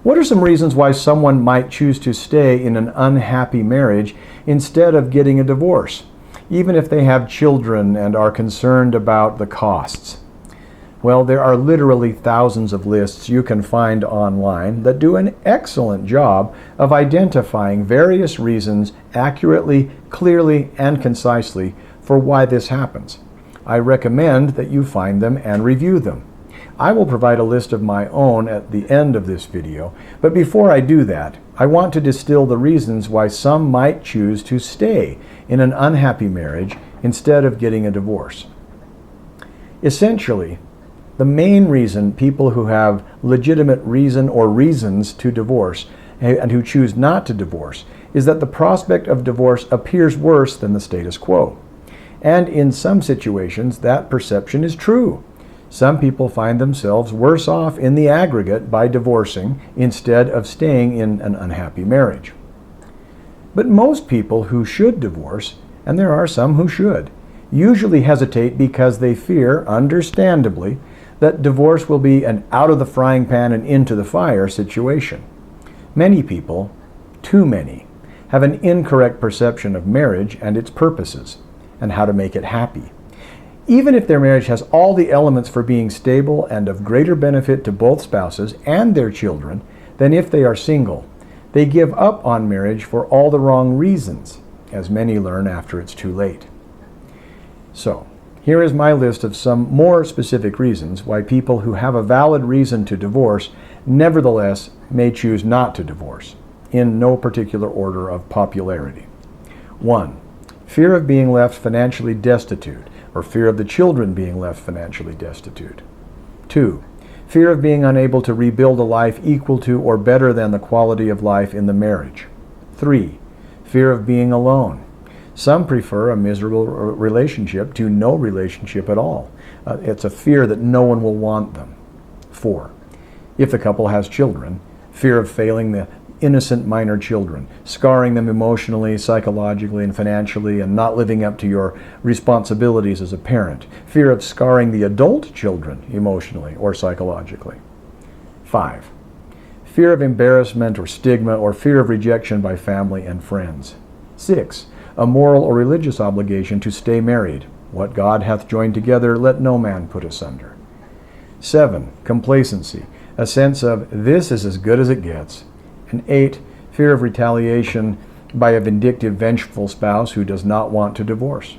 What are some reasons why someone might choose to stay in an unhappy marriage instead of getting a divorce, even if they have children and are concerned about the costs? Well, there are literally thousands of lists you can find online that do an excellent job of identifying various reasons accurately, clearly, and concisely for why this happens. I recommend that you find them and review them. I will provide a list of my own at the end of this video, but before I do that, I want to distill the reasons why some might choose to stay in an unhappy marriage instead of getting a divorce. Essentially, the main reason people who have legitimate reason or reasons to divorce and who choose not to divorce is that the prospect of divorce appears worse than the status quo. And in some situations, that perception is true. Some people find themselves worse off in the aggregate by divorcing instead of staying in an unhappy marriage. But most people who should divorce, and there are some who should, usually hesitate because they fear, understandably, that divorce will be an out of the frying pan and into the fire situation. Many people, too many, have an incorrect perception of marriage and its purposes, and how to make it happy. Even if their marriage has all the elements for being stable and of greater benefit to both spouses and their children than if they are single, they give up on marriage for all the wrong reasons, as many learn after it's too late. So, here is my list of some more specific reasons why people who have a valid reason to divorce nevertheless may choose not to divorce, in no particular order of popularity. 1. Fear of being left financially destitute, or fear of the children being left financially destitute. 2. Fear of being unable to rebuild a life equal to or better than the quality of life in the marriage. 3. Fear of being alone. Some prefer a miserable relationship to no relationship at all. It's a fear that no one will want them. 4. If the couple has children, fear of failing the innocent minor children, scarring them emotionally, psychologically, and financially, and not living up to your responsibilities as a parent. Fear of scarring the adult children emotionally or psychologically. 5. Fear of embarrassment or stigma or fear of rejection by family and friends. 6. A moral or religious obligation to stay married. What God hath joined together, let no man put asunder. 7. Complacency, a sense of this is as good as it gets. And 8. Fear of retaliation by a vindictive, vengeful spouse who does not want to divorce.